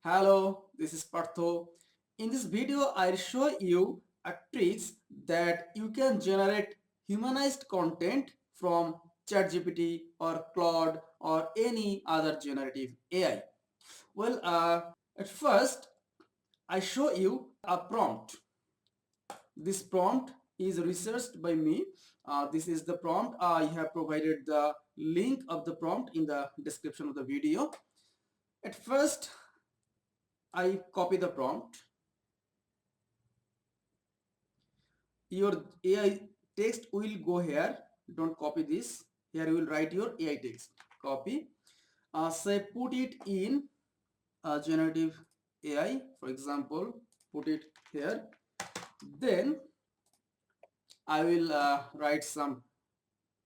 Hello, this is Partho. In this video, I'll show you a tricks that you can generate humanized content from ChatGPT or Claude or any other generative AI. Well, at first, I show you a prompt. This prompt is researched by me. This is the prompt. I have provided the link of the prompt in the description of the video. At first, I copy the prompt. Your AI text will go here. Don't copy this. Here you will write your AI text. Copy. Say put it in generative AI. For example, put it here. Then I will write some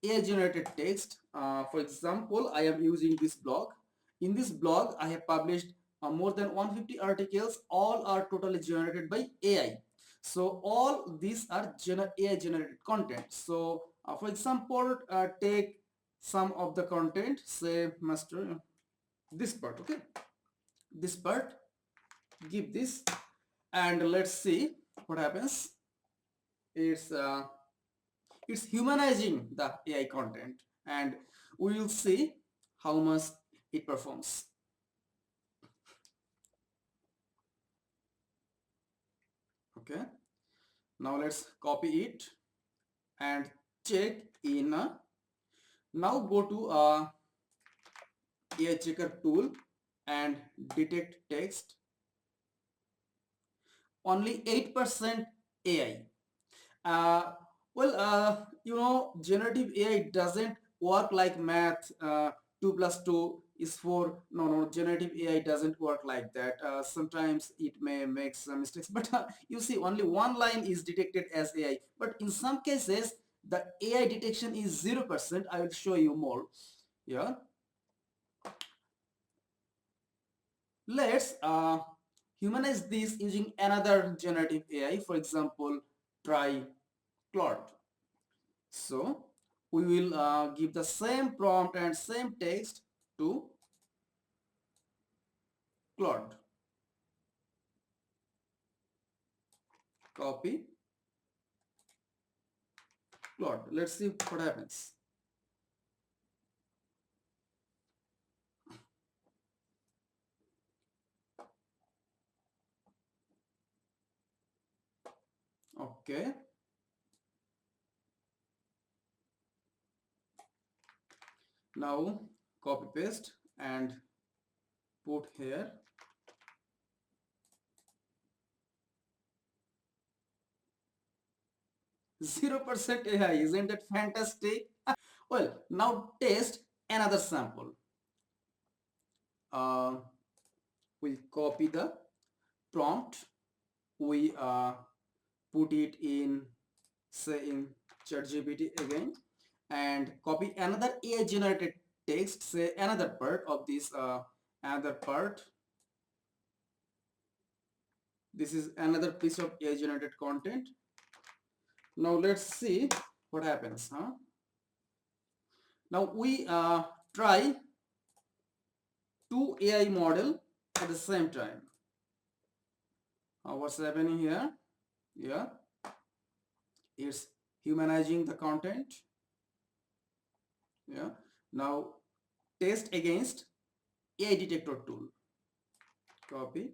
AI generated text. For example, I am using this blog. In this blog, I have published more than 150 articles. All are totally generated by AI. So all these are AI generated content. So for example, take some of the content, say master, this part, okay? This part, give this, and let's see what happens. It's it's humanizing the AI content, and we will see how much it performs. Okay, now let's copy it and check in. Now go to AI checker tool and detect text. Only 8% AI. Uh, generative AI doesn't work like math. 2 plus 2 is 4. No, generative AI doesn't work like that. Sometimes it may make some mistakes, but you see, only one line is detected as AI. But in some cases, the AI detection is 0%. I will show you more. Yeah. Let's humanize this using another generative AI. For example, try Claude. So we will give the same prompt and same text to Claude. Copy Claude. Let's see what happens. Okay. Now copy paste and put here. Zero percent AI, isn't that fantastic? Well, now test another sample. Uh, we copy the prompt. We put it in, say, in ChatGPT again, and copy another AI generated text, say another part of this, another part. This is another piece of AI generated content. Now let's see what happens. Now we try two AI model at the same time. What's happening here? Yeah, it's humanizing the content. Yeah. Now test against AI detector tool. Copy.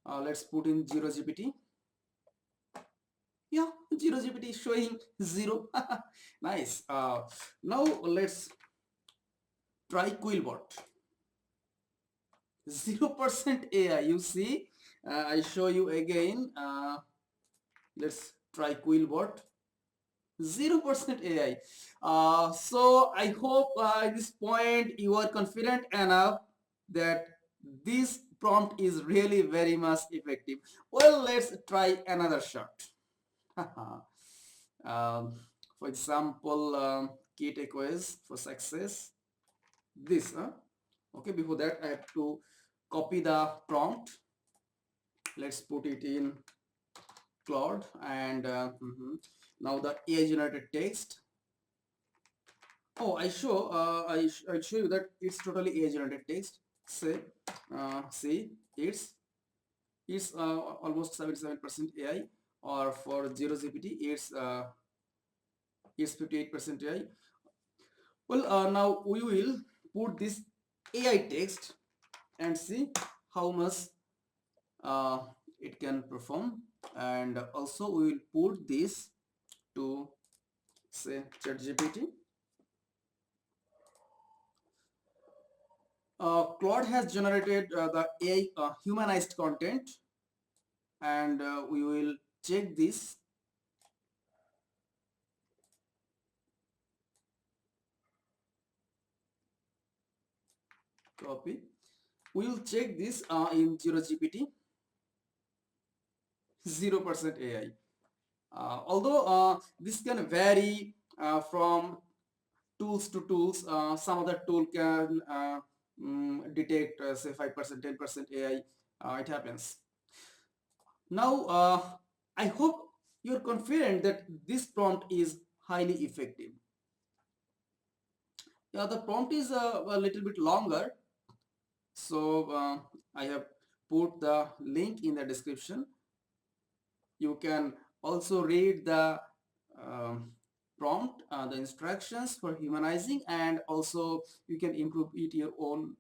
Let's put in 0GPT. Yeah, 0GPT is showing 0. Nice. Now let's try Quillbot. 0% AI. You see, I show you again. Let's try Quillbot. 0% AI. So I hope at this point you are confident enough that this prompt is really very much effective. Well, let's try another shot. For example, key takeaways for success. This, okay. Before that, I have to copy the prompt. Let's put it in Claude, and now the AI generated text. Oh, I'll show you that it's totally AI generated text. Say, see, it's almost 77% AI, or for zero GPT, it's 58% AI. Well, now we will put this AI text and see how much uh, it can perform, and also we will put this to say ChatGPT. Claude has generated the AI humanized content, and we will check this. Copy. We will check this in zero GPT. 0% AI. Although this can vary from tools to tools. Some other tool can detect say 5%, 10% AI. It happens. Now, I hope you're confident that this prompt is highly effective. Yeah, the prompt is a little bit longer, so I have put the link in the description. You can also read the um, prompt, the instructions for humanizing, and also you can improve it your own.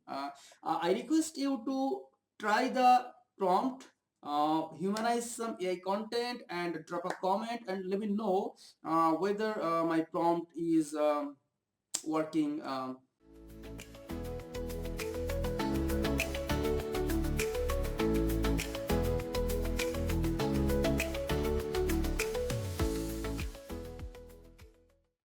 I request you to try the prompt, humanize some AI content, and drop a comment and let me know whether my prompt is working